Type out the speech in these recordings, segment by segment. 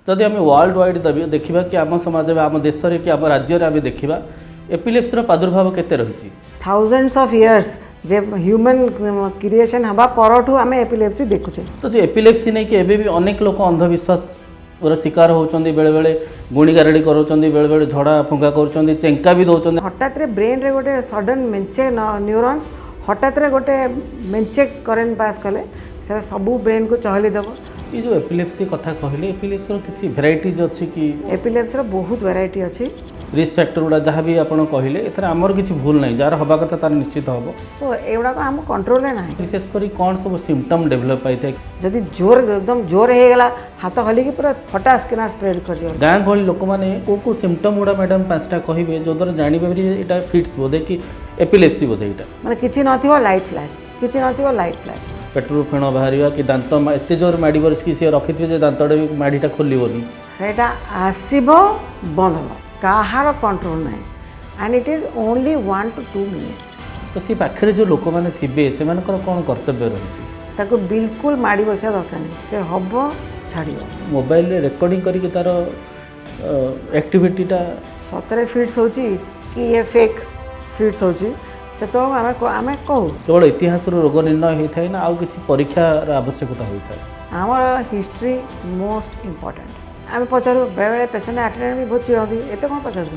जदि आम world wide देखा कि आम समाज में आम देश में कि आम राज्य में आम देखा एपिलेप्सी प्रादुर्भाव केते रही thousands of years J human creation हवा परठू आम एपिलेप्सी देखुचे। तो जो एपिलेप्सी नहीं कि एबे भी अनेक लोक अंधविश्वास शिकार होचंदी बेले बेले गुणी गारेडी करोचंदी बेले बेले झड़ा फुंका करोचंदी चेंका भी दौचंदी हठात रे ब्रेन रे गोटे सडन मेंचे न्यूरॉन्स हठात रे गोटे मेंचे करंट पास कले से सबू ब्रेन को चहली देव। ये जो एपिलेप्सी कथा कहले एपिलेप्सी किसी भेराइटीज अच्छी कि एपिलेप्सी बहुत वेराइटी अच्छी रिस्क फैक्टर गुड़ा जहाँ भी आप कहले एथर आमर किसी भूल नहीं जार हवा कथा तार निश्चित हम सो एगुड़ा आम कंट्रोल ना विशेषकर कौन सब सिम्पटम डेभलप पाई थे जदि जोर एकदम जोर हो गला हाथ हलिकी पूरा फटास किना स्प्रेड कर दियो। गाँ गहली लोक मैंने को सिम्पटम गुड़ा मैडम पांचटा कहे जो द्वारा जानपर यहाँ फिट्स बोधे कि एपिलेप्सी बोधे यहाँ माने किछि नथिबो लाइट फ्लैश किछि नथिबो लाइट फ्लैश पेट्रोल फेण बाहर कि दांत एत जोर माड़ कि सी रखिथे दांतटा भी माड़ीटा खोलनी सेटा आसीबो बंद हो कहार कंट्रोल ना and it is only 1 to 2 minutes। तो सी पाखे जो लोक मैंने थे से कौन कर्तव्य रही बिल्कुल माड़ी बसा दरकार नहीं से हम छाड़ मोबाइल रिकॉर्डिंग करके तार एक्टिविटीटा सतरे फिट्स हो कि ये फेक फिट्स हो से तो आम कहू केवल इतिहास रोग निर्णय होता है ना आउ किसी परीक्षार आवश्यकता होता है आमर हिस्ट्री मोस्ट इम्पोर्टेंट आम पचारू बेले बेले पेसेंट अटेंडेंट भी बहुत चिड़ती एत कौन पचार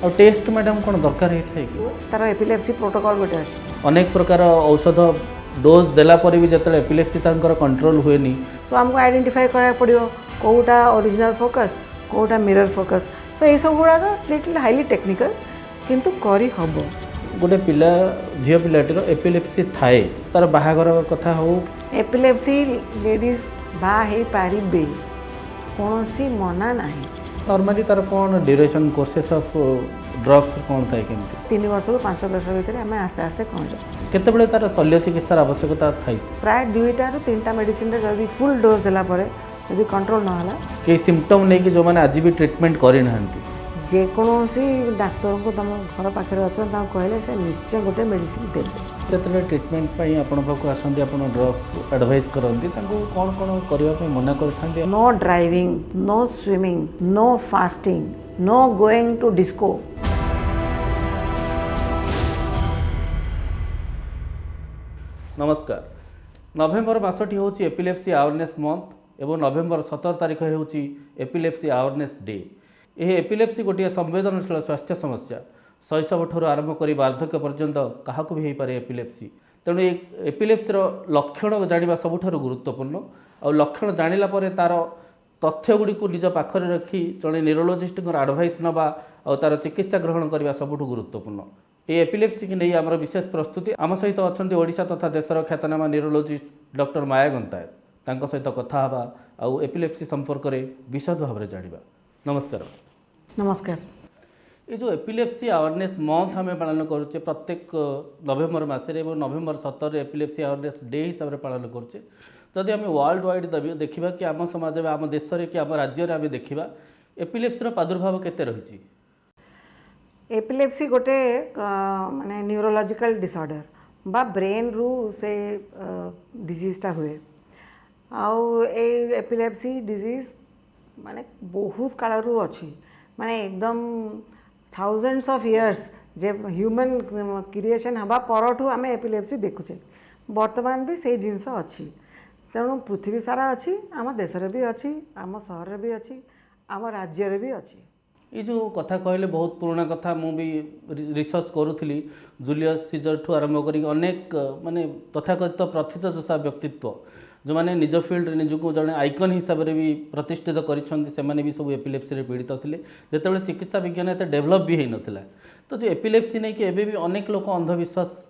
और टेस्ट मैडम कौन दरकार होता है कि तार एपिलेप्सी प्रोटोकॉल गोटे अच्छे अनेक प्रकार औषध डोज देला पर भी जो एपिलेप्सी कंट्रोल हुए सो आमको आइडेंटिफाई करा पड़ो कौटा ओरिजिनल फोकस कौटा मिरर फोकस सो ये सब गुड़ाक लिटिल हाईली टेक्निकल किंतु करी हबो। गोटे पिला झील पिलाटीर एपिलेप्सी थाए तार बाहागर कथा हो एपिलेप्सी लेडीज बाहे पारे कौन सी मना नहीं नॉर्मली तार कौन ड्यूरेशन कोर्सेस ऑफ ड्रग्स कौन थाए केमती 3 वर्ष रू 5 वर्ष भीतर आम आस्ते आस्ते कौन केतबेले तार शल्य चिकित्सार आवश्यकता थाई प्राय 2टा रू 3टा मेडिसिन रे जदी फुल डोज देला परे यदि कंट्रोल न होला के सिम्पटम नहीं कि जो माने आज भी ट्रीटमेंट करि नहंती जेकोसी डाक्तर को तुम घर पाखे अच्छा कहले से निश्चय गोटे मेडिसिन देते जो ट्रीटमेंट पर आपण पाक आसती आप ड्रग्स एडवाइस करती कौन कौन करने मना कर no driving no swimming no fasting no going to disco. नमस्कार नवेम्बर मासटी हूँ एपिलेप्सी अवेयरनेस मंथ एवं नवेम्बर 17 तारीख हूँ एपिलेप्सी अवेयरनेस डे। यह एपिलेप्सी गोटे संवेदनशील स्वास्थ्य समस्या शैशव ठूँ आरंभ कर वार्धक्य पर्यंत क्या भी हो पारे एपिलेप्सी तेणु ये एपिलेप्सीर लक्षण जाना सबुठ गुरुत्वपूर्ण और लक्षण जानिला परे तार तथ्य गुड़ी को निज पाखरे रखी जड़े न्यूरोलोजिस्ट आडभाइस नवा और तार चिकित्सा ग्रहण करने सबुठ गुरुत्वपूर्ण। ये एपिलेप्सी की नहीं आमर विशेष प्रस्तुति आम सहित अच्छा ओडिशा तथा देशर ख्यातनामा न्यूरोलोजिस्ट डॉक्टर माया गंतायत तांको सहित कथा हवा आउ एपिलेप्सी संपर्क में विशद भाव में जाना। नमस्कार। नमस्कार। ये जो एपिलेप्सी अवेयरनेस मंथ आम पालन करुचे प्रत्येक नवेम्बर मसरे नवेम्बर 17 एपिलेप्सी अवेयरनेस डे हिसाब से पालन करुचे जदि आम वर्ल्ड वाइड देखा कि आम समाज में आम देश में कि आम राज्य में आम देखा एपिलेप्सी प्रादुर्भाव केते रही एपिलेप्सी गोटे माने न्यूरोलॉजिकल डिसऑर्डर बा ब्रेन रू से डिजीजटा हुए आउ एपिलेप्सी डिजीज माने बहुत कालरू अच्छी माने एकदम thousands of years J human creation हवा परठू आम एपिलेप्सी देखुचे वर्तमान भी से जिनस अच्छी तेणु पृथ्वी सारा अच्छी आम देश भी अच्छी आम सहर भी अच्छी आम राज्य भी अच्छी। ये जो कथा कहले बहुत पुराना कथा मु भी रिसर्च करूली जूलियस सीजर ठू आरंभ कर अनेक माने तथाकथित प्रथित चोषा व्यक्तित्व जो मैंने निज फील्ड निजक जड़े आइकन हिसाब से भी प्रतिष्ठित करने भी सब एपिलेप्सी पीड़ित थे जिते चिकित्सा विज्ञान एत डेभलप भी हो नाला तो जो एपिलेप्सी नहीं कि एबे भी अनेक लोक अंधविश्वास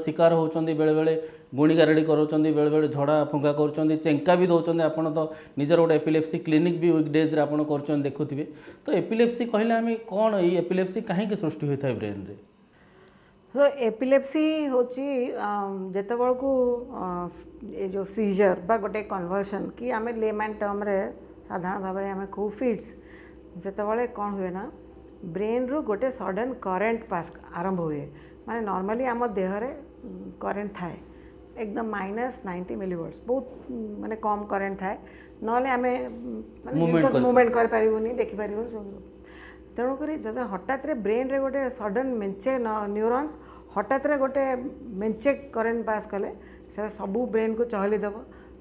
शिकार होती बेले बेले गुणी गारेडी करोचंदी बेले बेले झड़ा फुंका कर चेंका भी दौरान आपड़ तो निजर गोटे एपिलेप्सी क्लिनिक भी वीकडेज आपड़ कर देखुवे तो एपिलेप्सी कहले आम कौन ये एपिलेप्सी कहीं सृष्टि होता है ब्रेन रे तो एपिलेप्सी होची जेते बळकू ये जो सीजर बा गोटे कन्वर्सन कि आम लेमैन टर्म रे साधारण भाव में आम कहू फिट्स जेते बळे कौन हुए ना ब्रेन रु गोटे सडन करेन्ट पास आरंभ हुए माने नॉर्मली आम देह रे करेन्ट थाए एकदम -90 मिलीवोल्ट्स बहुत माने कम करेन्ट थाए नले आम मुवमेंट करें देखिपर तेणुक जब हठात ब्रेन रे गोटे सडन मेंचे न्यूरॉन्स हठात गोटे मेंचे करेन्ट पास कले से सबू ब्रेन को चहली देव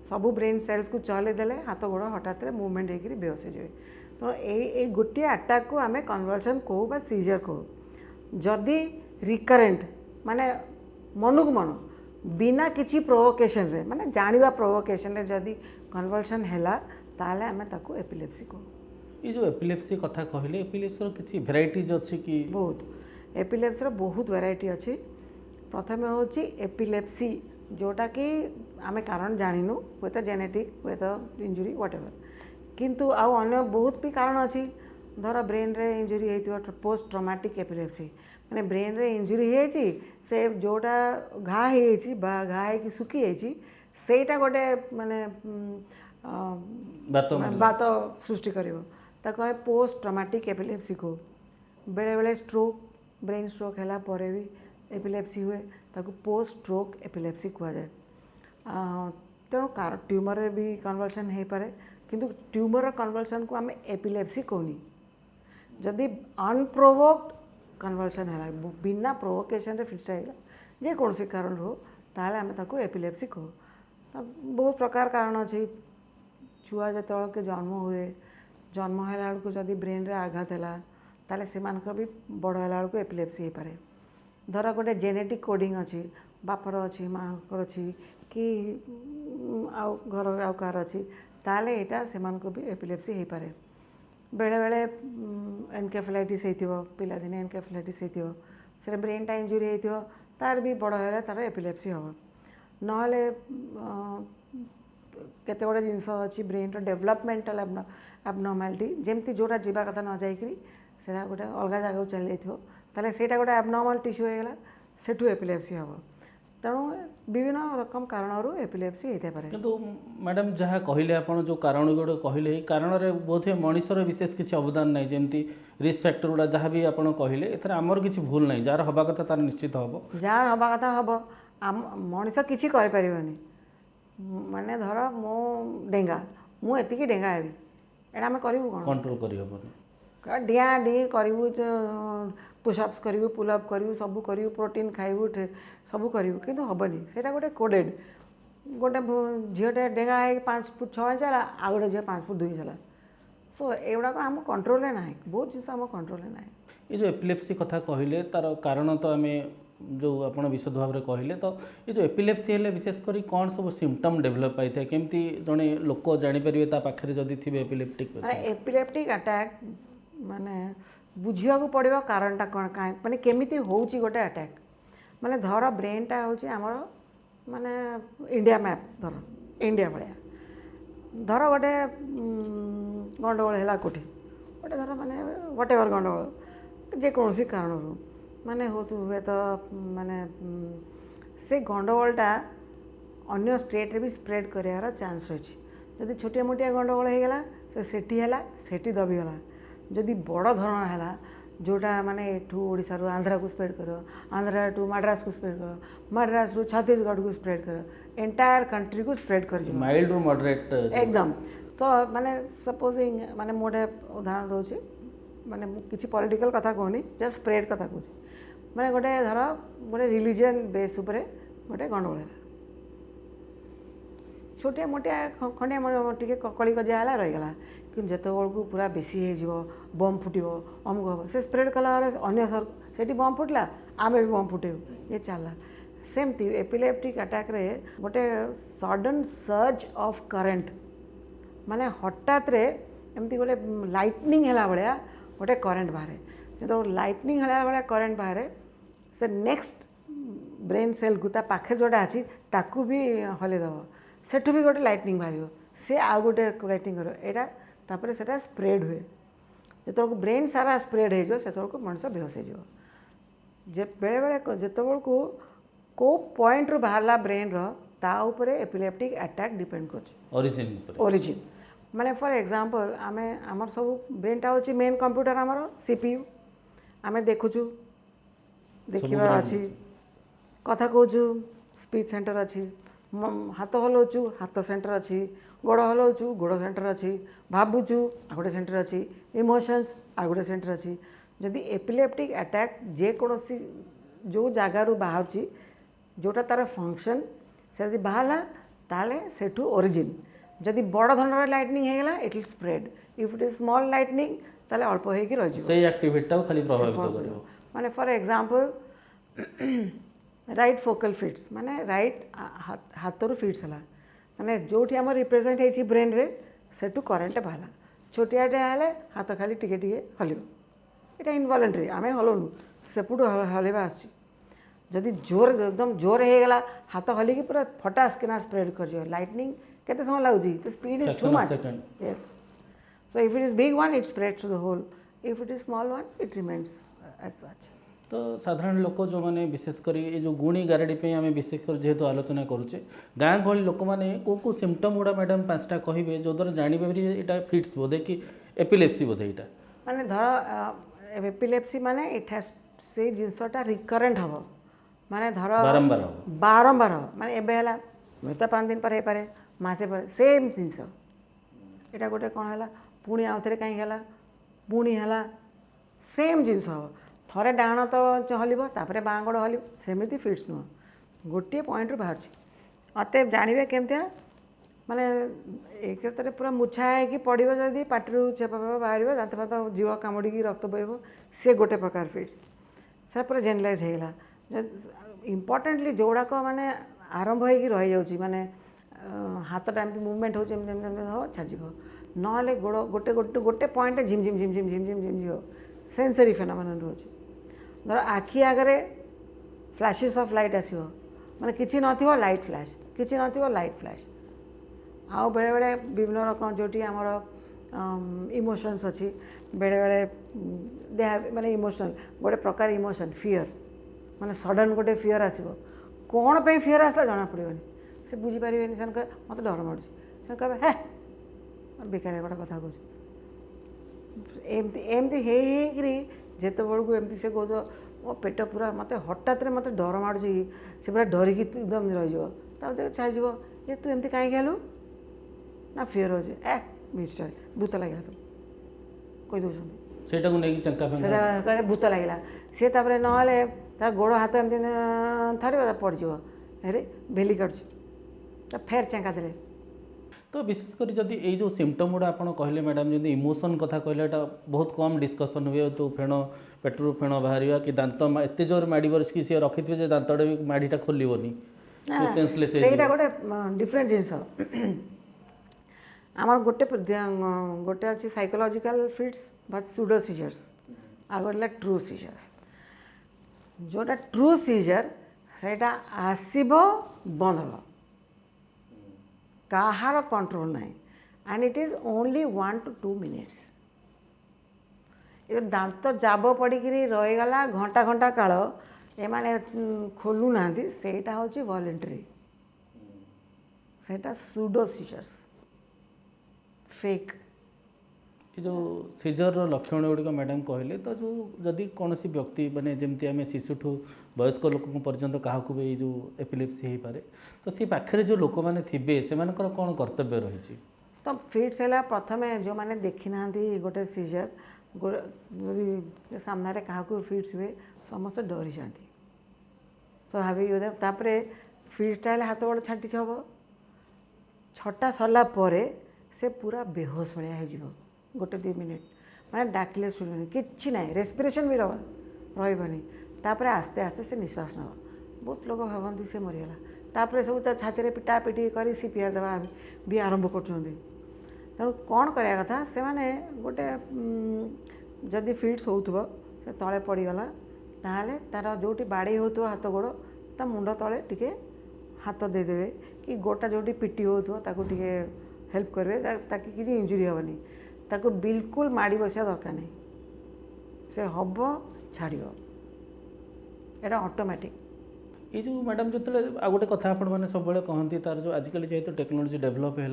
सबू ब्रेन सेल्स को चहली देले हाथ गोड़ हठात मुवमेंट होकर बेहोश हो तो ये गोटे अटैक को आम कन्वर्सन कहू बा सीजर कहू जदि रिकरेंट माने मनु को मन बिना किसी प्रोवोकेशन रे माने जानिबा प्रोवोकेशन रे जदि कन्वर्सन हैला ताले आमे ताको एपिलेप्सी कहू। ये जो एपिलेप्सी कथा कहले एपिलेप्सी किसी भेराइटीज अच्छी कि बहुत एपिलेप्सी बहुत वेराइटी अच्छी प्रथम होची एपिलेप्सी जोटा कि आमे कारण जानिनु हुए तो जेनेटिक हुए तो इंजुरी व्हाटएवर किंतु आउ अन्य बहुत भी कारण अच्छी धर ब्रेन रे इंजुरी होती पोस्ट ट्रॉमेटिक एपिलेप्सी माने ब्रेन रे इंजुरी होती से जोटा घा हो सुखी जाइए सेटा गोटे माने बात सृष्टि करिवो ताको आमे पोस्ट ट्रॉमेटिक एपिलेप्सी को बेले बेले स्ट्रोक ब्रेन स्ट्रोक हैला परे भी एपिलेप्सी हुए ताको पोस्ट स्ट्रोक एपिलेप्सी कह जाए तेणु ट्यूमर रे भी कन्वर्सन हो पारे किंतु ट्यूमर कन्वर्सन को आम एपिलेप्सी कहनी जदि अनप्रोवोक्ड कन्वर्सन है बिना प्रोवोकेशन रे फिक्स है जे कौन सी कारण हो ताले आम ताको एपिलेप्सी कहू बहुत प्रकार कारण अच्छी छुआ जो के जन्म हुए जन्म है जदि ब्रेन रे आघात है ताले से भी बड़ है एपिलेप्सी हो पारे धर गोटे जेनेटिक कोडिंग अच्छी बापर अच्छी माँ अच्छी कि आउ घर आउ कार अच्छी ताले यहाँ से भी एपिलेप्सी हो पारे बेले बेले एनकेफेलाइटिस होइतिबो पिलादिने एनकेफेलाइटिस होइतिबो से ब्रेन टा इंजुरी होइतिबो तार भी बड़ है तार एपिलेप्सी हम नहले केते गुड़े जिनस अच्छी ब्रेन डेवलपमेंटल एबनॉर्मालिटी जमती जोटा जीवा कथा न जाइकरी से गोटे अलग जगह चली जाइथिबो ताले सेटा गोटे एबनॉर्मल टिश्यू होगला सेठू एपिलेप्सी हम तेणु विभिन्न रकम कारण एपिलेप्सी होता पारे किंतु मैडम जहाँ कहले आपण जो कारण गुड़ कहले कारण बोध है मनीषर विशेष किसी अवदान ना जमी रिस्क फैक्टर गुड़ा जहाँ भी आप कहले एथर आमर किसी भूल ना जार हवा कथा तार निश्चित हम जार हवा कथा हम मनीष किसी कर माने धर मो डेंगा मुझे डेंगा हेबी एटा आम करूँ कौन कंट्रोल कर डिया डी करूँ पुशअप्स करूँ पुलअप करूँ सब करूँ प्रोटीन खाइबू सब करूँ किंतु हेनी से गोटे कोडेड गोटे झीटे डेगा है 5 फुट 6 इंच आ गोटे झील 5 फुट 2 इंच सो एगुड़ाक आम कंट्रोल ना बहुत जिस आम कंट्रोल ना ये जो एपिलेप्सी कथा कहले तार कारण तो आम जो आप विशद भाव में कहले तो ये जो एपिलेप्सी है विशेषकर कौन सब सिम्पटम डेभलप पाई था केमती जड़े लोक जानीपर पाखे जदि थे एपिलेप्टिक एपिलेप्टिक अटैक माने बुझिया को पड़ो कारणटा कौन कहीं माने केमिति होउची गोटे अटैक माने धर ब्रेनटा होउची आमर माने इंडिया मैप धर इंडिया भाया धर गोटे गंडगोल है कोठी गोटे धर माने व्हाटएवर गंडगोल जेकोसी कारण माने हुए तो माने से गंडगोलटा अन्य स्टेट रे भी स्प्रेड करार चांस रही जदि छोटिया मोटिया गंडगोल होगला सेठी दबीगला जदि बड़ धरण है जोटा माने एठू ओडिशा रु आंध्रा को स्प्रेड करो आंध्रा टू मद्रास को स्प्रेड करो मद्रास रु छत्तीसगढ़ को स्प्रेड करो एंटायर कंट्री को स्प्रेड कर माइल्ड मॉडरेट एकदम तो माने सपोजिंग माने मोटे उदाहरण रोचे माने किसी पॉलिटिकल कथा कहनी जस्ट स्प्रेड कथा कहूँ माने गोटे धर गोटे रिलीजन बेस उपरे गोटे गंडगोल है छोटिया मोटिया खंडिया टे ककड़ी कजिया है रहीगला कि जिते बड़क पूरा बेसी हो बम फुटब अमुक हम से स्प्रेड कला अगर सर से बम फुटला आम भी बम फुटेबू ये चलला सेमती एपिलेप्टिक अटैक रे गोटे सडन सर्ज ऑफ करंट माने हठात रे एमती गोटे लाइटनिंग है भाया गोटे करंट बाहर जो लाइटनिंग है भाया करंट बाहर से नेक्स्ट ब्रेन सेल को पाखे जोटा अच्छी ताकू भी हलैदेव सेठू भी गोटे लाइटनिंग बाहर से आउ गोटे लाइटनिंग कर यहाँ तापर से स्प्रेड हुए जो ब्रेन सारा स्प्रेड हो मनुष्य बेहोश हो बेले बेले जो को पॉइंट रू बाहरला ब्रेन ता उपरे एपिलेप्टिक अटैक डिपेंड कर ओरिजिन माने फॉर एग्जांपल आमे आमर सब ब्रेनटा होची मेन कंप्यूटर आमर सीपीयू आमे देखुचु देखिबा अछि कथा कहूँ स्पीच सेंटर अच्छी हाथ हलाउछु हाथ सेंटर अच्छी गोड़ हलाउछु गोड़ सेंटर अच्छी भावुछु आ गोटे सेंटर अच्छी इमोशंस आ गोटे सेंटर अच्छी जदि एपिलेप्टिक अटैक जेकोसी जो जगार बाहर जोटा तार फंक्शन से यदि बाहर ताले सेठू ओरिजिन जदि बड़ धरण लाइटनिंग होगा it will spread if it is small lightning ताले अल्प होगी रही से एक्टिविटी खाली प्रभावित करिवो माने for example right focal fits माने राइट हाथरू फिट्स है माने जो आम रिप्रेजेंट होती ब्रेन रे सेठू करेन्ट बाहर छोटियाटे हेले हाथ खाली टिके टिके हल यहाँ इनवॉलंटरी आम हलाउनु सेपटू हलवा आदि जोर एकदम जोर होगला हाथ हलिकी पूरा फटास किना स्प्रेड कर लाइटनिंग केते समय लगुची the speed is too much yes so if it is big one it spreads to the whole if it is small one it remains as such तो साधारण लोक जो मैंने विशेषकर ये जो गुणी गारेडी आम विशेषकर जेहेतु आलोचना करुचे गाँ गहली लोक मैंने कौ सिम्पटम गुड़ा मैडम पांचटा कहे जो द्वारा जानपारे यहाँ फिट्स बोधे कि एपिलेप्सी बोधे यहाँ माने धर एपिलेप्सी माने इट हैज से जिनसटा रिकरेंट हम माने धर बारंबार बारंबार माने एबे हला तो 5 दिन पर पारे मासे पर सेम जिनस यहाँ गोटे कौन है पुणी आउ थे कहीं पुणी है सेम जिनस हम थरे डाण तो हलिबो तापरे बाँ गोड़ हल सेमती फिट्स नुह गोटे पॉइंट बाहर अत जानवे केमतिया माने एक पूरा मुछा है पड़ो जदि पार्टी चेपा बाहर दाँत फात जीव कामुड़ी रक्त बहब सी गोटे प्रकार फिट्स सर पूरा जेनरलाइज होगा इम्पोर्टेंटली जोड़ाक माने आरंभ हो रही जाऊँगी माने हाथटा एमती मुवमेंट हो छाड़ ना गोड़ गोटे गोटे गोटे पॉइंट झिम झिम झिम झिम झिम झिम झिम झिम सेंसरी फेनोमेनन रोचे धर आखि आगे फ्लैशेस ऑफ लाइट आसो माने किसी नथिबो लाइट फ्लैश किसी नथिबो लाइट फ्लैश आउ बेले बेले विभिन्न रकम जोटी आमर इमोशंस अच्छी बेले बेले दे माने इमोशनल गोटे प्रकार इमोशन फियर माने सडन गोटे फियर आसो कौन पे फियर आसला जना पड़ोनी से बुझीपारे से मत डर मारूँ से कहे हे बेकार गोटे कथा कहूँ एमती एमती जिते बड़ू एमती से कह मो पेट पूरा मत हठात मत डर मारूँ से पूरा डरिकी एकदम रही चाहिए ये तू एमती कहीं हेलु ना फियर हो मिस्टर भूत लगे तो कहीदे भूत लगे सी तापर ना गोड़ हाथ एमती थर पड़ज अरे भेली काटुची फेर चेंका देले तो विशेषकर जदि ये जो सिम्पटम गुड़ा आप कहले मैडम जब इमोशन कथा कहले एटा बहुत कम डिस्कसन हुए तो फेण पेटरू फेण बाहर कि दांत एत जोर माड़ कि सी रखी थे दांतटा भी माड़ीटा खोलनी सेंसलेस गोटे डिफरेंट जिनस आमर गोटे गोटे अच्छी साइकोलॉजिकल फिट्स बा सुडो सीजर्स आ गला ट्रू सीजर्स जोटा ट्रू सीजर सेटा आसीबो बंद हो कहार कंट्रोल ना and it is only 1 to 2 minutes ये दांत जाब पड़ी रहीगला घंटा घंटा काल एमाने खोलू ना सेटा होची वॉलंटरी सेटा सुडो सीजर्स फेक ये जो सीजर लक्षण गुड़िक मैडम कहले तो जो जदि कौन व्यक्ति माने जमती आम शिशुठू वयस्क लोक पर्यंत क्या भी जो एपिलेप्सी हो पारे तो सी पाखे जो लोक मैंने थे से कौन कर्तव्य रही तो फिट्स है प्रथम जो मैंने देखी ना गोटे सीजर सामने क्या फिट्स हुए समस्त डरी जाती तो भाभी फिट्सटा हाथ गोड़ छाटी हम छटा सरला से पूरा बेहोश भाया हो गोटे 2 मिनिट माने डाकिले शुणी कि ना रेस्पिरेशन भी रही तापर आस्ते आस्ते से निश्वास नब बहुत लोग भावती से मरीगला तापर सब छाती पिटा पिटी कर सीपीआर देवा भी आरंभ कर तेणु कौन कराया कथा से माने गोटे जदि फिट्स हो तले पड़गला ताहले तार जो बाड़ी हो हाथ गोड़ ता मुंड तले टिके हाथ देदेवे कि गोटा जो पिटी हो हेल्प करेंगे ताकि किसी इंजुरी हेनी ताको बिल्कुल माड़ी बसिया दरकार नहीं से हम छाड़ एटा ऑटोमेटिक ये जो मैडम जो आ गोटे कथा आपण मैंने सब कहती तार जो आजिकल जेहेतु टेक्नोलोजी डेभलप है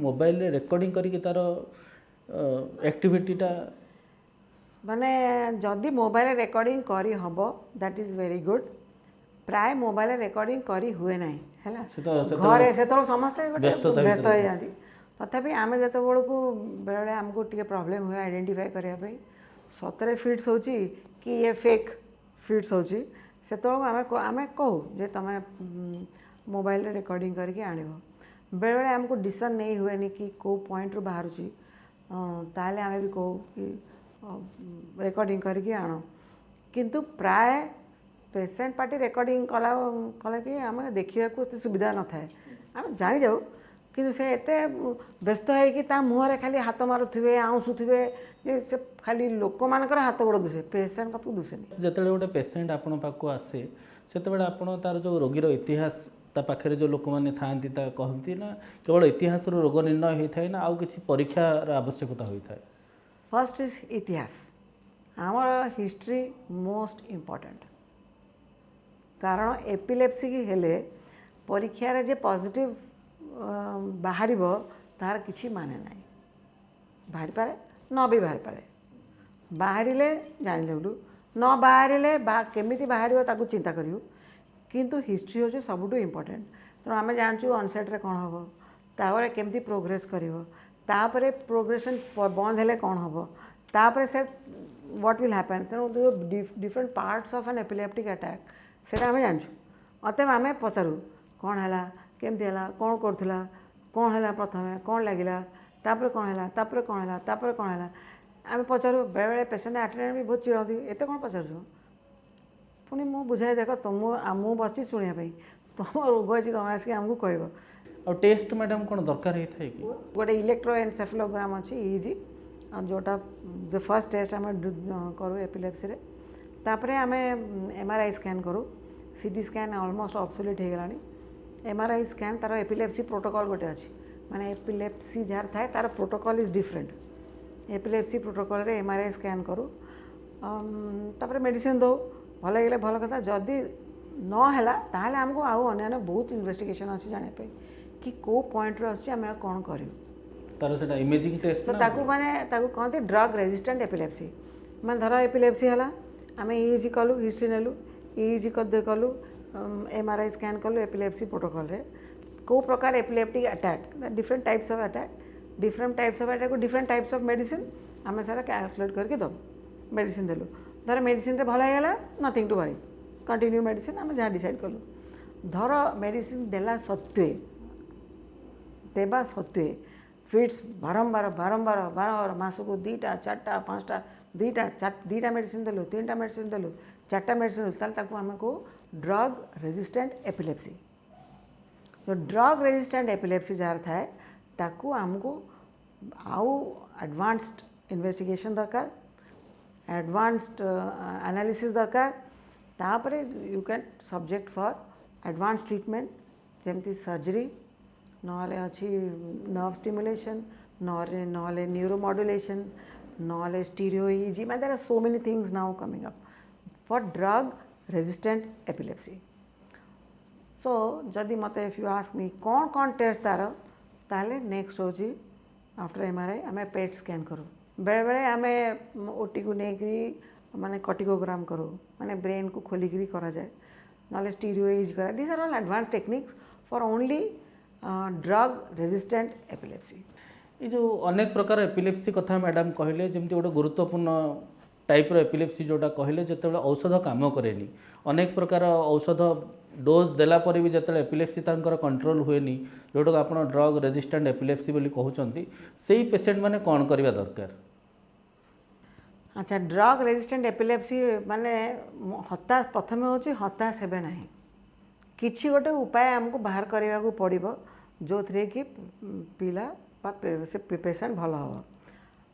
मोबाइल रेकर्डिंग करके तार एक्टिविटीटा माने जदि मोबाइल रेकर्डिंग करी हबो दैट इज वेरी गुड प्राय मोबाइल रेकर्डिंग करी हुए ना है से घरे से समस्ते व्यस्तता व्यस्त हो जाती तथापि आम जो बेले आमको टे प्रोब्लेम हुए आइडेंटिफाई करने सतरे फिट्स हो कि ये फेक फिट्स हो से आम कहूँ जे तुम मोबाइल रेकर्डिंग करके आण बेले बेले आमको डिसीजन नहीं हुए कि कौ पॉइंट रू बाहर ताले आम भी कहूँ कि रेकर्डिंग करके आण किंतु प्राय पेसेंट पार्टी रेकर्डिंग कला कला कि आम देखा एत सुविधा न थाए आम जानी जाऊ कि से एत व्यस्त है मुहर खाली हाथ मारुवे आउसुवे से खाली लोक मानकर हाथ गोड़ दुसे पेसेंट को दुसेनी जिते गोटे पेसेंट आपण पाक आसे से आपण तार जो रोगीर इतिहास ता पाखे जो लोक मैंने था कहती ना केवल इतिहास रोग निर्णय होता है ना आउ कि परीक्षार आवश्यकता होता है। फर्स्ट इज इतिहास आमर हिस्ट्री मोस्ट इम्पोर्टेंट कारण एपिलेप्सी हेले परीक्षार जे पॉजिटिव बाहर तार किसी माने ना बाहरी पारे न भी बाहरी पारे बाहरिले जानिलु न बाहरिले केमिति बाहर ताकू चिंता करियो किंतु हिस्ट्री होचे सबुठु इम्पोर्टेंट तेणु आम जानचु अनसेट रे कौन हम तापर केमती प्रोग्रेस करिवो तापर प्रोग्रेसन बंद हेले कौन हम तापर से व्हाट विल हैपन तेणु different parts of an epileptic attack से आम जानचु अतएव आम पचारू कौन है केमती है कौन करूला कौन है प्रथम कौन लगिला तापर कौन है तापर कौन है तापर कौन है आम पचारू बेले बेले पेसेंट अटेंडेंट भी बहुत चिड़ती एत कौन पचार पुणी मु बुझाई देख तुम मु बस शुणापी तुम रोग अच्छी तुम आसिक आमको कह टेस्ट मैडम कौन दरकार होता है कि गोटे इलेक्ट्रोएनसेफेलोग्राम अच्छी ईजी जोटा द फर्स्ट टेस्ट आम करूँ एपिलेप्सी रे तापर आम एमआरआई स्कैन करूँ सीटी स्कैन ऑलमोस्ट ऑब्सोलीट हो गलानी एमआरआई स्कैन तार एपिलेप्सी प्रोटोकॉल गोटे अच्छी माने एपिलेप्सी जार थाए तार protocol is different epilepsy protocol रे एमआरआई स्कैन करूँ तापर मेडिसिन दो भल गले भल कथा जदि नहला ताहले आमको आउ अन्य बहुत इन्वेस्टिगेशन अच्छी जानापी कि कौ पॉइंट अच्छी आम कौन करूँ तार से इमेजिंग टेस्ट तो ताकू माने ताकू कहते ड्रग रेजिस्टेंट एपिलेप्सी मैं धर एपिलेप्सी है आम ईजी कलु हिस्ट्री नेलु ईजी कलु एमआरआई स्कैन कलु एपिलेप्सी प्रोटोकॉल रे कौ प्रकार epileptic attack different types of attack को डिफरेंट टाइप्स ऑफ मेडिसिन आम सारा कैलकुलेट करके दबू मेडिसिन देलु धर मेडिसिन रे भल होगा nothing to worry continue medicine आम जहाँ डिसाइड कलु धर मेडिसिन देला सत्वे देवा सत्वे फिट्स बारंबार बारंबार बारंबार मासको 2टा 4टा 5टा 2टा मेडिसिन देलु 3टा मेडिसिन देलु 4टा मेडिसिन देलु आम को ड्रग रेजिस्टेंट एपिलेप्सी जो ड्रग रेजिस्टेंट एपिलेप्सी जार थाए ताकू आमको आउ एडवांस्ड इन्वेस्टिगेशन दरकार एडवांस्ड एनालिसिस दरकार तापर you can subject for advance treatment जमती सर्जरी नॉले अच्छी नर्व स्टिमुलेशन नॉले न्यूरोमॉड्यूलेशन नॉले स्टीरियो ईजी मैं there are so many things now coming up for drug resistant epilepsy so जदि मत इफ यू आस्क मी कौन कौन टेस्ट तार ताले नेक्स्ट होची आफ्टर एमआरआई आम पेट स्कैन करूँ बेले बेले आम ओटी को लेकर माने कटिकोग्राम करूँ माने ब्रेन को खोलिकी करा जाए ना स्टीरियो यूज करा this are all advance techniques for only drug resistant epilepsy ये जो अनेक प्रकार एपिलेप्सी कथा मैडम कहले जमती गोटे गुरुत्वपूर्ण टाइप्र एपिलेप्सी जोटा कहले जो औषध काम करेनि अनेक प्रकार औषध डोज देला पर भी जो एपिलेप्सी तांकर कंट्रोल हुएनि जोटा आप ड्रग रेजिस्टेंट एपिलेप्सी बोली कहते से पेसेंट मैंने कौन करवा दरकार अच्छा ड्रग रेजिस्टेंट एपिलेप्सी माने हताश प्रथम हूँ हताश हे ना किसी गोटे उपाय आमको बाहर करने को पड़ो जो थे कि पिला से पेसेंट भल हम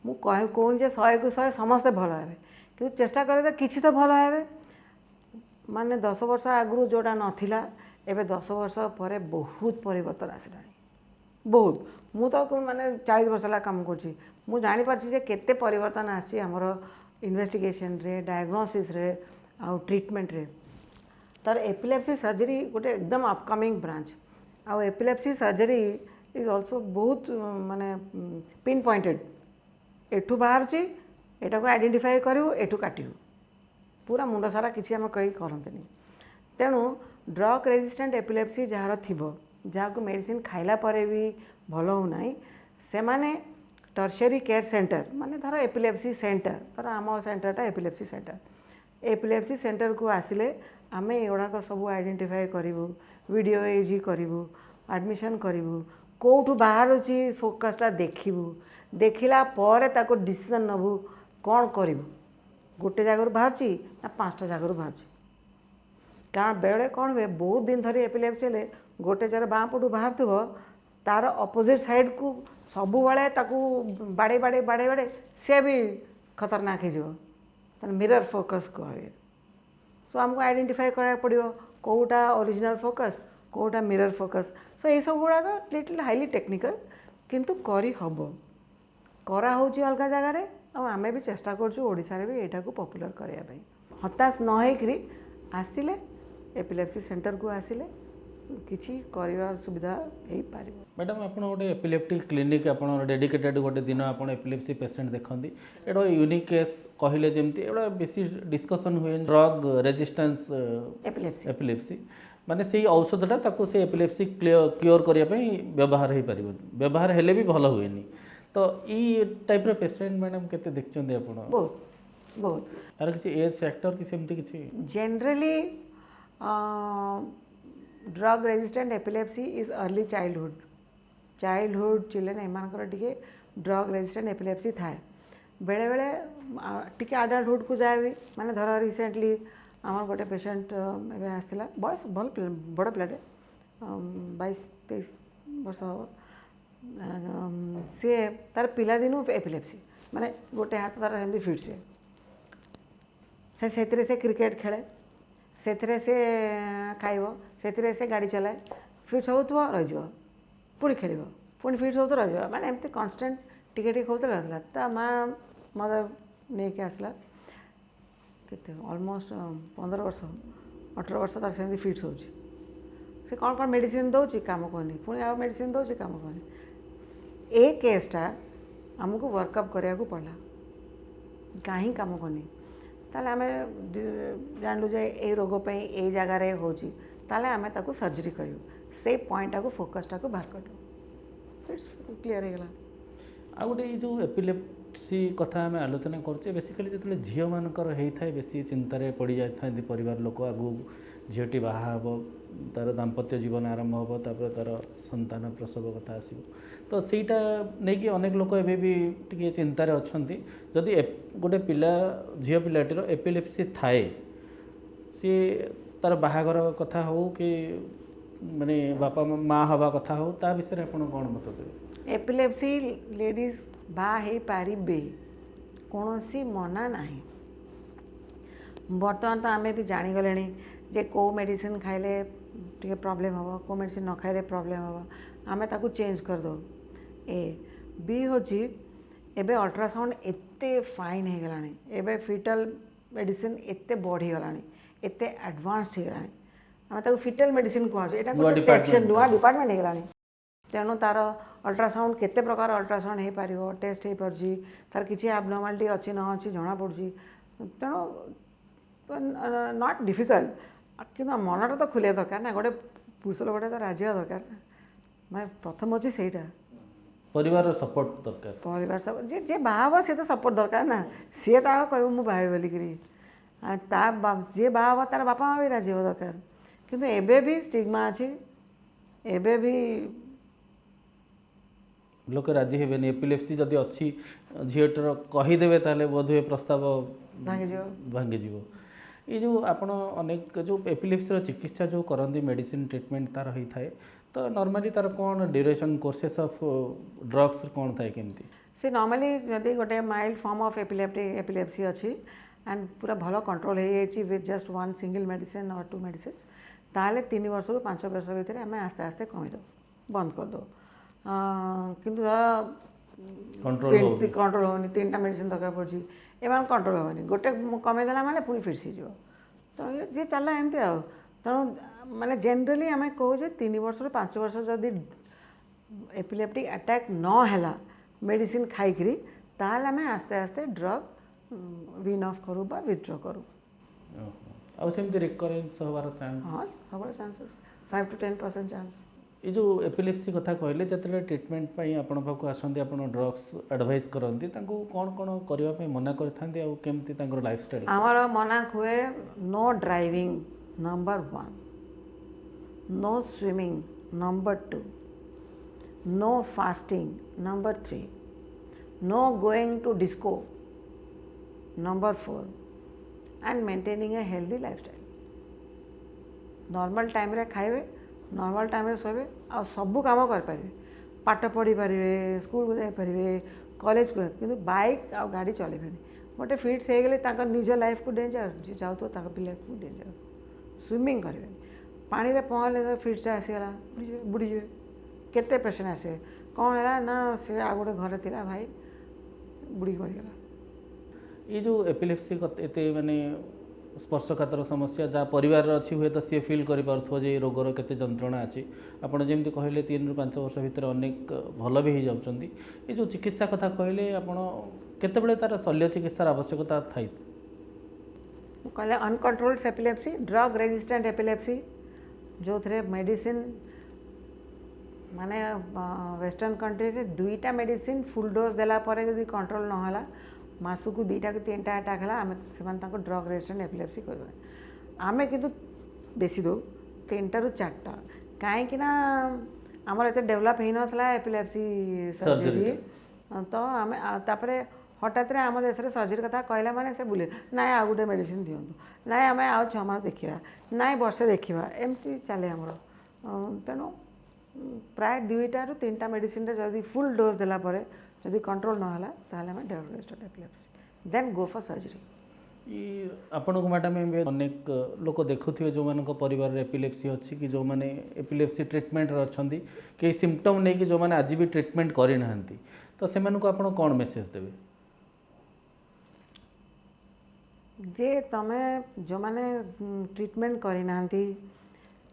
मु कहूँ जे 100 को 100 समस्ते भल हे कि चेष्टा करें तो किसी तो भल हे माने 10 वर्ष आगु जोटा नाला एवं 10 वर्ष पर बहुत परिवर्तन आसला बहुत मु तो माने 40 वर्ष है कम कर जानीपारे केते परिवर्तन आसी आमर इन्वेस्टिगेशन रे डायग्नोसिस रे आउ ट्रीटमेंट रे तर एपिलेप्सी सर्जरी गोटे एकदम अपकमिंग ब्रांच आउ एपिलेप्सी सर्जरी इज ऑल्सो बहुत माने पिन पॉइंटेड एठू बाहर एटा को आइडेंटिफाई करूँ एठू काटू पूरा मुंड सारा किसी आम कहीं करते तेणु ड्रग रेजिस्टेंट एपिलेप्सी जार थिबो जहाँ मेडिसिन खाइला परे भी भल होना से माने टर्शियरी केयर सेंटर माने धर एपिलेप्सी सेंटर धर आम सेंटरटा एपिलेप्सी सेंटर को आसिले आमे एगुड़ाक सब आइडेंटिफाई करूँ वीडियो एजी करूँ एडमिशन करूँ कौटू बाहर फोकसटा देखू देखला पर ताको डिसीजन नबू कौन करूँ गोटे जगह बाहर ना 5टा जगह बाहर कारण बेले कौन हुए बहुत दिन धरी एपिलेप्सी हेले गोटे जगह बाँ पटू बाहर थो तार अपोजिट साइड को सबु बड़े ताकू बाड़े बाड़े बाड़े बाड़े सी भी खतरनाक हो मिरर फोकस कहे सो आमको आइडेंटिफाई करा पड़ो कौटा ओरिजिनल फोकस कौटा मिरर फोकस सो ये सब गुड़ाक लिटिल हाईली टेक्निकल किंतु करी हबो करा होची अलग जगार आम भी चेष्टा करोड़े भी यहाँ को पॉपुलर करने हताश न होकरी आसिले एपिलेप्सी सेंटर को आसिले किसी करवा सुविधा हो पार। मैडम आप गोटे एपिलेप्टिक क्लिनिक आप डेडिकेटेड गोटे दिन आप एपिलेप्सी पेसेंट देखते एटा यूनिक केस कहले जमती एटा बेसी डिस्कसन हुए ड्रग रेजिस्टेंस एपिलेप्सी माने से औषधटा ताको से एपिलेप्सी क्योर करने व्यवहार हो पार व्यवहार हेले भी भल हुए तो ई टाइप रो पेसेंट मैडम केते देखछन्ते आपण बहुत यार किसी एज फैक्टर किसी एमती किसी generally drug resistant epilepsy is early childhood children एमानकर टिके ड्रग रेजिस्टेंट एपिलेप्सी थाए बेले बेले टिके अडल्टहुड को जाए भी माने धर रिसेंटली आम गोटे पेसेंट एवं आसला बयस भल बड़ पिलाटे 22-23 वर्ष हम सी तार पिला दिनु एपिलेप्सी माने गोटे हाथ तार एमती फिट से क्रिकेट खेले से खाइब से गाड़ी चलाए फिट हो रही पुणी खेल पुणी फिट हो रही माने एमती कन्स्टाट टिके टिके होते रहा ता माँ मत नहीं आसला केते ऑलमोस्ट 15 वर्ष 18 वर्ष तार से फिट्स हो कौन कौन मेडिसिन दौर काम कहनी पुणी आ मेडिसिन दौर काम कहनी ए केसटा आमको वर्कअप करने को पड़ा कहीं काम करनी ताले आमे जानलु जे ए रोग पे ए जगार होची ताले आमे ताको सर्जरी करियो से पॉइंट को फोकसटा को बाहर करियो इट्स क्लियर हो गला आ गोटे जो एपिलेप्सी कथा आम आलोचना करछे बेसिकली जो झील मानकर होता है बेसी चिंतार पड़ जाए परिवार लोक आगु झीटी बाहा हम तार दाम्पत्य जीवन आरंभ हम तापर तार संतान प्रसव कथा आसो तो सहीटा नहीं कि अनेक लोक एबे भी टिके चिंतार अछंती जदि गोटे पिला झील पिलाटीर एपिलेप्सी थाए सी तार बाहागर कथा हो कि माने बापा माँ हवा कथा हो ता विषय आप कौन मत देवे एपिलेप्सी लेडीज बा हे पारे कौन मना नहीं बर्तमान तो आम भी जानीगले जे को मेडिसिन खाइले टे प्रॉब्लम हम को मेडिसिन न खाइले प्रॉब्लम हम आमे ताकू चेंज कर दो ए बी होची एबे अल्ट्रासाउंड एते फाइन हो गलानी एबे फिटल मेडिसिन एते बढ़ी गलानी एते एडवांस्ड हो गलानी आमे ताकू फिटल मेडिसिन कहू एटा गोटे सेक्शन नुआ डिपार्टमेंट हो गलानी तेणु तार अल्ट्रासाउंड केते प्रकार अल्ट्रासाउंड हो पार टेस्ट हो पार्ची तार किसी एबनॉर्मालिटी अच्छी न अच्छी जना पड़ी तेणु नॉट डिफिकल्ट कि मनटा तो खुलिया दरकार ना गोटे पुरुष लोक तो राजी हवा दरकार ना मैं प्रथम अच्छी सहीटा परिवार सपोर्ट दरकार परिवार सब जे जे बाहा सी तो सपोर्ट दरकार ना सी तो कह मु बाहे बोलिकी जे बाहा तार बापा माँ भी राजी हवा दरकार किंतु एबे भी स्टिग्मा अच्छी एबे भी लोक राजी हेबेनि एपिलेप्सी जदि अच्छी झीटर कहीदेवे ताले बोधे प्रस्ताव भांगी ये जो आपण अनेक जो एपिलेप्सी चिकित्सा जो करती मेडिसिन ट्रीटमेंट तार होता है तो नॉर्मली तार कौन ड्यूरेशन कोर्सेस ऑफ ड्रग्स कौन थाए केमती से नॉर्मली जदि गोटे माइल्ड फॉर्म ऑफ एपिलेप्सी अच्छी एंड पूरा भल कंट्रोल हो जाए with just one single medicine और 2 मेडिसिन ताले 3 वर्ष रु 5 वर्ष भितर आम आस्ते आस्ते कमीद बंद कर दो किंतु कंट्रोल होनी 3टा मेडिसिन दरकार पड़ी एम कंट्रोल हेनी गोटे कमेदेला माने पुणी फिर सी तेणु जी चलला एमती आ तेणु माने जनरली आम कहूँ 3 वर्ष रु 5 वर्ष जदि एपिलेप्टिक अटैक न है मेडिसिन खाई ताल आम आस्ते आस्ते ड्रग विन ऑफ करूँ बा विथड्र करूँ ଆଉ ସେମିତି ରିକରେନ୍ସ ହେବାର ଚାନ୍ସ हाँ सब चांसेस 5 to 10% चांस ये जो एपिलेप्सी कथा कहले जिते ट्रिटमेंट पाई आपण पाखु आसती आप ड्रग्स एडवाइस करती कौन कौन करने मना करते केमती लाइफस्टाइल आमर मना हुए no driving number 1, no swimming number 2, no fasting number 3, no going to disco number 4 and maintaining a healthy lifestyle. Normal time रे खाइबे, नॉर्मल टाइम रे सोबे आ सबू काम कर पारे, पाठ पढ़ी पारे, स्कूल को जाई पारे, कॉलेज को, किंतु बाइक आ गाड़ी चलेबेनी। गोटे फिट्स हो गले ताका निज लाइफ को डेंजर, जे जाउतो ताका पिला को डेंजर। स्विमिंग करेबेनी, पानी रे पहले फिट्स आसीगला बुड़ी जे केते पेशेंट आसे कौन है ना से आ गोटे घर थिला भाई बुड़ी मरीगला। ये जो एपिलेप्सी एते माने स्पर्शकातर समस्या जहाँ परिवार अच्छी हुए तो सी फिल कर रोगर केते जंत्रणा अच्छी आपड़ जमी कहले 3 ରୁ 5 वर्ष भितर अनेक भल भी हो जाउछंदी। ये जो चिकित्सा कथा कहले आपण केतेबेले तार शल्य चिकित्सार आवश्यकता थाई कहले uncontrolled epilepsy, drug resistant epilepsy जो थे मेडिसिन माने वेस्टर्न कंट्री रे 2टा मेडिसिन फुल डोज देला परे यदि कंट्रोल न होला मासु को 2टा कि 3टा अटैक है आम से ड्रग रेजिस्टेंट एपिलेप्सी कर आम कि बेसी दो 3टा ରୁ 4टा कहीं आमर एत डेभलप हो नाला एपिलेप्सी सर्जरी तो आम तापर हठात आम देश में सर्जरी कथा कहला माने से बुले ना आ गोटे मेडिसिन दिंतु ना आम आ 6 मास देखा ना वर्षे देखा एमती चले आमर तेणु प्राय 2टा ରୁ 3टा मेडिसिन जदि फुल डोज देला परे जदि कंट्रोल न होला ताले हम drug resistant epilepsy then go for surgery. आपन को मैडम अनेक लोक देखुथिबे जो मानक परिवार रे एपिलेप्सी अछि कि जो माने एपिलेप्सी ट्रीटमेंट रे अछंदी कि सिम्पटम नै कि जो माने आज भी ट्रीटमेंट करि नहंती तो सेमान को आपन कोन मेसेज देबे जे तमे जो माने ट्रीटमेंट करि नहंती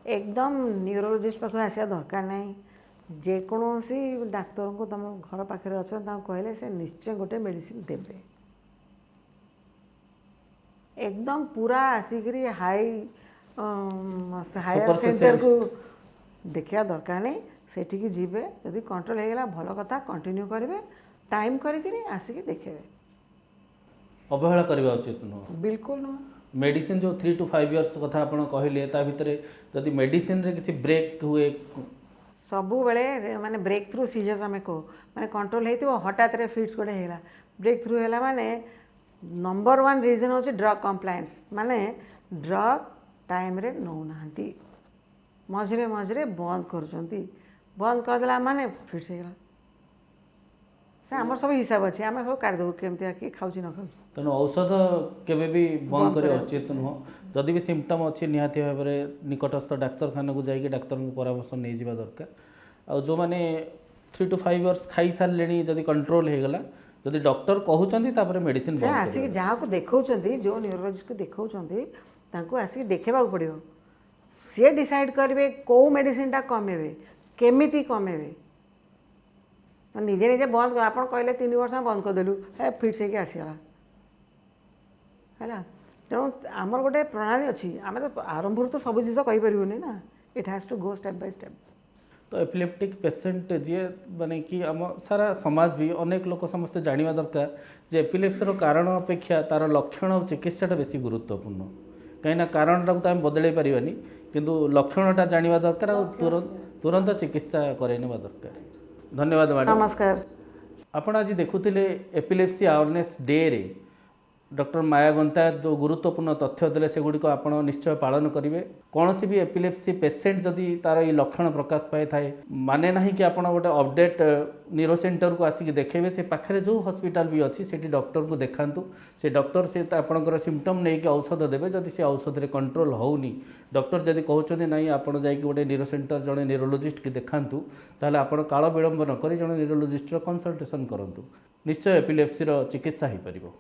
एकदम न्यूरोलॉजिस्ट पाख आसिया दरकार नहीं जेकोसी डाक्तर को तुम घर पाखे अच्छा कहले से निश्चय गोटे मेडिसिन देवे एकदम पूरा आसिक हाई हायर सेंटर को देखा दरकार नहीं सेठी जीवे यदि कंट्रोल हो गला भल कथा कंटिन्यू करेंगे टाइम करी आसिक देखेबे अवहेला करबा उचित नुह बिल्कुल नुह। मेडिसिन जो 3 to 5 इयर्स कथा आपण कहले ता भितरे जदि मेडिसिन रे किछि ब्रेक हुए सबु बेले माने ब्रेक थ्रू सीजर्स आम कहो माने कंट्रोल होइतिबो हठात रे फिट्स गोटे हैला ब्रेक थ्रू हैला माने नंबर 1 रीजन होची ड्रग कंप्लायंस माने ड्रग टाइम रे नौ नाहंती मझरे मझरे बंद करचंती बंद कर देला माने फिट्स हैला से हमर सब हिसाब अछि हम सब काट दो केमती कि खाउची न खाउची तेणु औषध केबे भी बंद करे उचित नुह जदि भी सिम्पटम अच्छी निहाती भाव में निकटस्थ डाक्तरखाना को जाइए डाक्तर परामर्श नहीं जावा दरकार आ जो मैंने 3 to 5 इयर्स खाई सारे जदि कंट्रोल हो गला जदि डॉक्टर कहते मेडिसिन आसिक जहाँ को देखौचंती जो न्यूरोलॉजिस्ट को देखौचंती तांको आसिक देखेबा पड़ो सी डिसाइड करेंगे कौ मेडिसिन टा कमेबे केमिति कमेबे निजे निजे बंद कर आप कहले 3 वर्ष बंद करदेलु ए फिट्स होगी आसीगला है तेणु आमर गोटे प्रणाली अच्छी आम तो आरंभ तो सब जिन कहीपरि ना it has to go step by step. तो एपिलेप्टिक पेसेंट जी माने कि आम सारा समाज भी अनेक लोक समस्ते जानिबा दरकार जे एपिलेप्सीर कारण अपेक्षा तार लक्षण और चिकित्साटा बेसी गुरुत्वपूर्ण कहीं कारणटा तो आम बदल पारानी किंतु लक्षणटा जानिबा दरकार और तुरंत चिकित्सा करवा दरकार। धन्यवाद मैडम। नमस्कार। आपण आज देखुले एपिलेप्सी अवेयरनेस डे रे डॉक्टर माया गंता जो गुरुत्वपूर्ण तथ्य देले से गुडी को आपण निश्चय पालन करेंगे। कौन सी भी एपिलेप्सी पेसेंट जदि तार ये लक्षण प्रकाश पाए थाए माने नहीं कि आपण गोटे अपडेट न्यूरो सेंटर को आसिक देखेबे से पाखरे जो हॉस्पिटल भी अच्छी से डॉक्टर को देखांतु से डॉक्टर से आपणकर सिम्पटम नहीं कि औषध देवे जदि से औषध रे कंट्रोल होउनी डॉक्टर जदि कहते नहीं आपण जाइए गोटे न्यूरो सेंटर जड़े न्यूरोलोजिस्ट की देखांतु ताहले आपण काल विलंब न करी जड़े न्यूरोलोजिस्ट कंसल्टेशन करंतु निश्चय एपिलेप्सी चिकित्सा हो पारिबो।